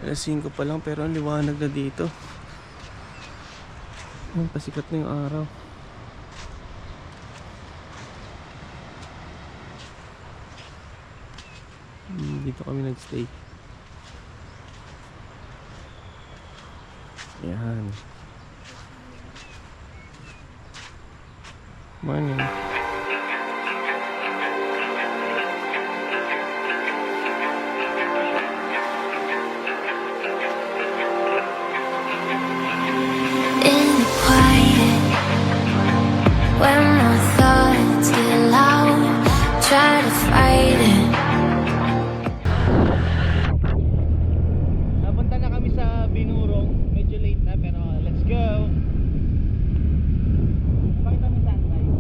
Alas 5 pa lang pero ang liwanag na dito. Pasikat na yung araw. Dito kami nagstay. Yan. Morning. When my thoughts get loud, try to fight it. Napunta na kami sa Binurong. Medyo late na pero let's go. Pakita mo saan tayo.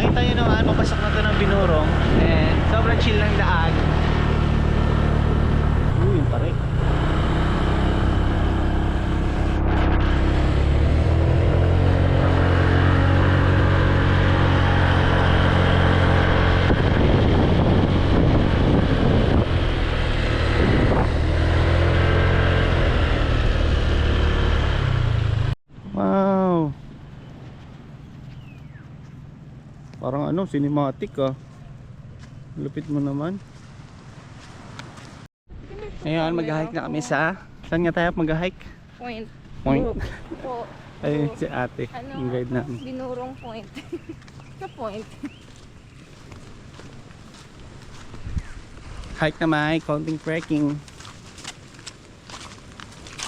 Nakita nyo naman, papasok na to ng Binurong and sobrang chill ng daan. Yun pare. Wow. Parang ano, cinematic ah. Lupit mo naman. Ngayon, mag-hike na kami sa... Saan nga tayo mag-hike? Point. Point. Po. Ay, si ate. Yung guide namin. Binurong point. Sa point. Hike na may, konting trekking.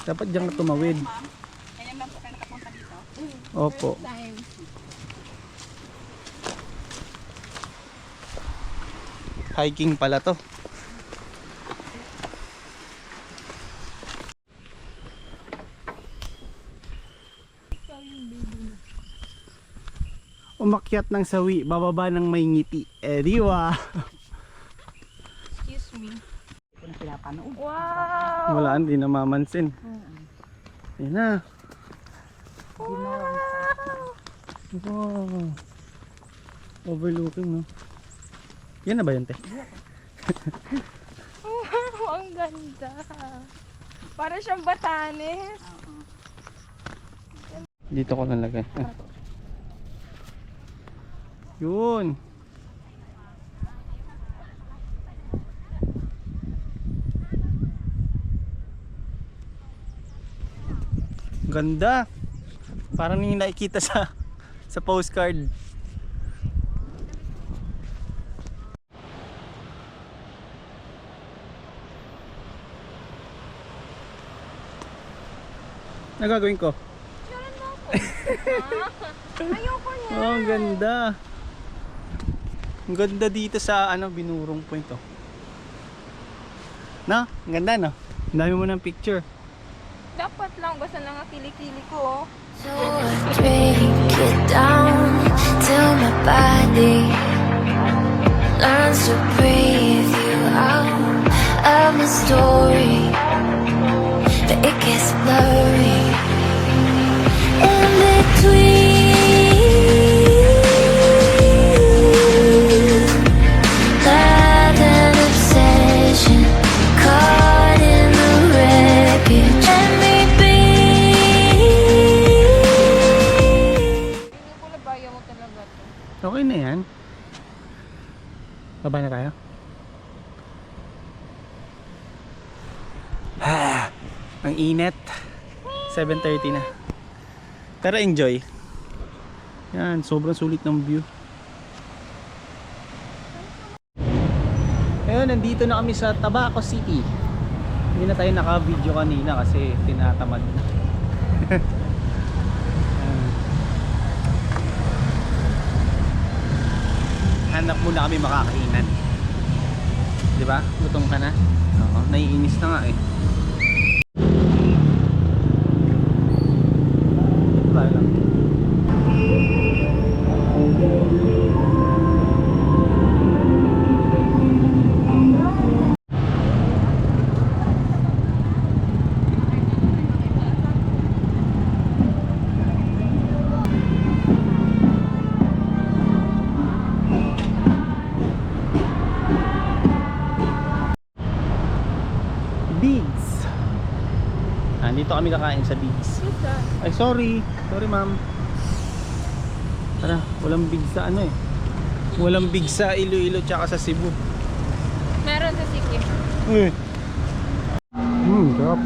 Dapat dyan ka tumawid. Ayan lang po kayo nakapunta dito. Opo. First time. Hiking pala to. Umakyat ng sawi, bababa ng may ngiti. Eh, diwa. Excuse me. Wow! Wala, hindi na mamansin. Ayan na. Wow! Wow. Overlooking, no? Yan na ba yun, te? Wow! Ang ganda. Para siyang Batanes. Dito ko nalagay. Yun. Ganda. Parang yung nakikita sa postcard. Nagagawin ko. Yaran mo ako. Ayoko niya. Oh, ang ganda. Ang ganda dito sa ano, Binurong Point oh. No? Ang ganda no? Ang dami mo ng picture. Dapat lang. Basta lang ang kilikili ko. So I drink it down till my body learns to breathe you out of my story, but it gets blurry in between. Love and obsession caught in the wreckage. Let me be. Hindi ko nabaya mo talaga to. Okay na yan. Baba na tayo. Ang init. 7:30 na. Pero enjoy. Yan, sobrang sulit ng view. Ngayon, nandito na kami sa Tabaco City. Hindi na tayo naka-video kanina kasi tinatamad na. Hanap muna kami makakainan. Di ba? Gutom ka na? Oo, naiinis na nga eh. Wala lang. Dito kami kakain sa Bigs. Pizza. Ay, sorry. Sorry, ma'am. Tara, walang big sa ano eh. Walang big sa Iloilo tsaka sa Cebu. Meron sa Sikkim. Uy. Sarap.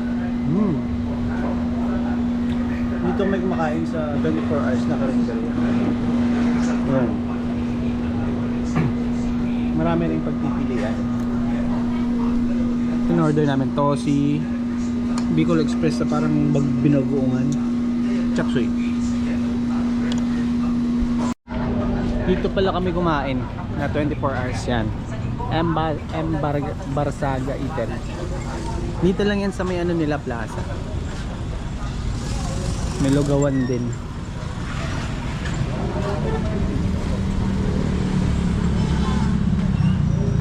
Dito may kumakain sa 24 hours na karinderya. Ayan. Marami rin pagpipilian. In-order namin tosi, Bicol Express na parang binagoongan, chop suey. Dito pala kami kumain na 24 hours yan. Barsaga Eatery. Dito lang yan sa may ano nila plaza. May lugawan din.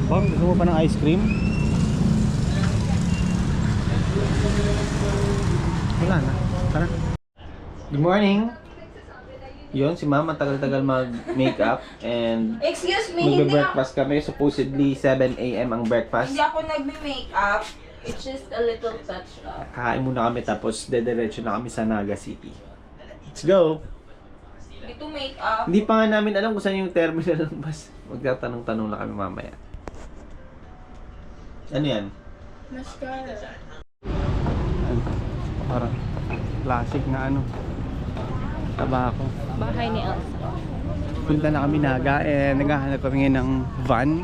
Bang, gusto mo pa ng ice cream? Wala na. Tara. Good morning. Yun, si ma'am matagal-tagal mag-makeup and Excuse me, hindi magbe-breakfast kami. Supposedly 7 AM ang breakfast. ako nagme-makeup. It's just a little touch up. Kakain muna kami tapos dediretso na kami sa Naga City. Let's go! Dito makeup. Hindi pa nga namin alam kung saan yung terminal ng bus. Magtatanong-tanong na kami mamaya. Ano yan? Mascara. Parang classic na ano. Tabako. Bahay ni Elsa. Punta na kami Naga eh naghahanap kami ngayon ng van.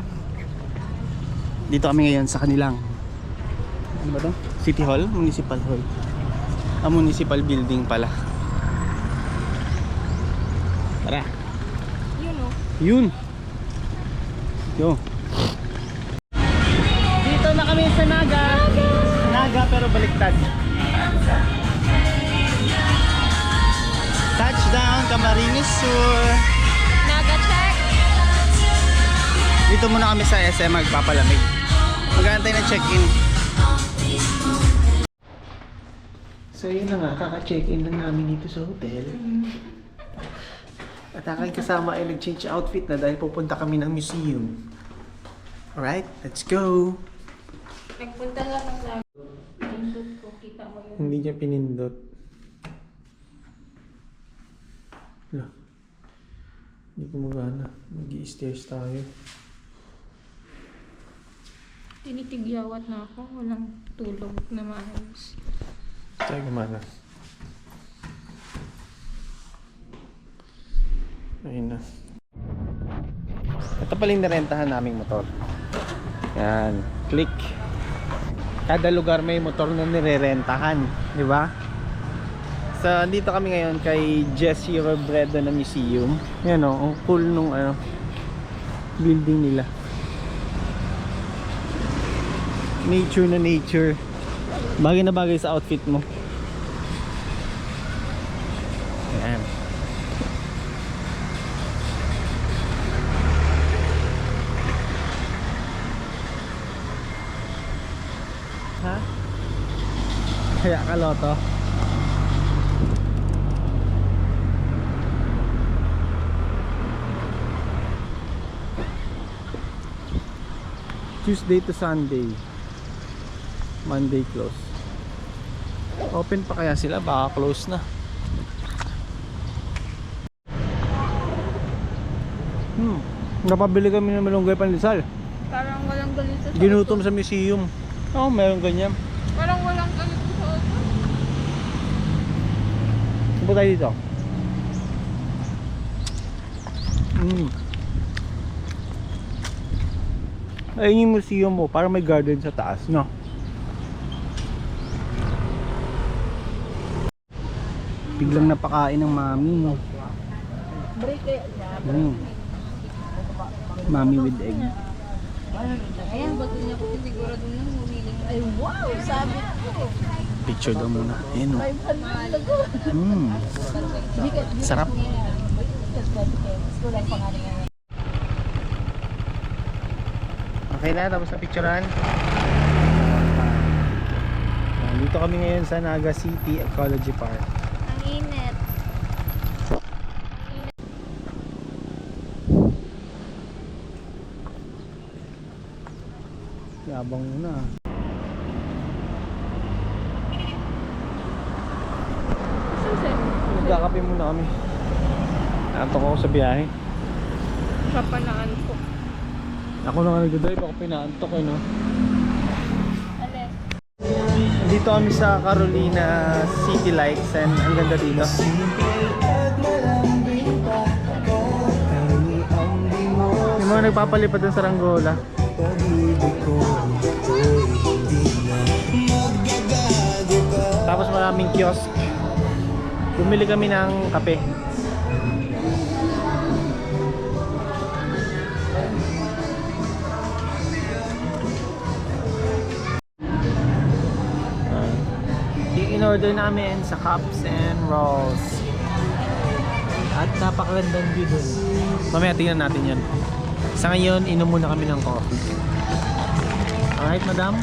Dito kami ngayon sa kanilang ano ba to? City Hall? Municipal Hall. Municipal building pala. Tara. Yun o. Yun. Yo. Dito na kami sa Naga. Naga pero baliktad. Touchdown Camarines Sur. Naga check. Dito muna kami sa SM magpapalamig. Mag-aantay na check-in. So yun na nga, kaka-check-in lang namin dito sa hotel. At aking kasama ay nag-change outfit na dahil pupunta kami ng museum. Alright, let's go! Nagpunta lang ng lago. Pindot ko. Kita mo yung... Hindi niya pinindot. Wala. Hindi ko magana. Mag-i-stairs tayo. Tinitigyawat na ako. Walang tulog na maayos. Tayo gumana. Ayun na. Ito pala yung narentahan naming motor. Yan. Click. Kada lugar may motor na nirerentahan. Di ba? So, dito kami ngayon kay Jessie Robredo na museum. Yan o. Ang cool nung building nila. Nature na nature. Bagay na bagay sa outfit mo. Ayan. Ha? Kaya ka loto. Tuesday to Sunday. Monday close. Open pa kaya sila? Baka close na. Napabili kami ng malunggay pandesal. Parang walang galit sa Ginutom sa museum. Oo, meron ganyan. Parang walang galit sa auto. Saan tayo dito? Ayun yung museum mo. Parang may garden sa taas, no? Biglang napakain ng mami, no? Mami with egg. Ayan, bago niya ko sigurado nang humiling. Ay, wow! Sabi ko. Picture daw muna. Ayan, no? Sarap. Okay na, tapos na picturean. Dito kami ngayon sa Naga City Ecology Park. Ang init. Yabang muna. Kape muna kami. Naantok ako sa biyahe. Papanaan ko. Ako na nga nag-drive, ako pinaantok eh, no? Ale. Dito kami sa Carolina City Lights and ang ganda dito. Yung mga nagpapalipad ng saranggola. Tapos maraming kiosk. Bumili kami ng kape. Yung in-order namin sa Cups and Rolls. At napakagandang view dun. Mamaya tingnan natin yan. Sa ngayon, inom muna kami ng coffee. Alright, madam?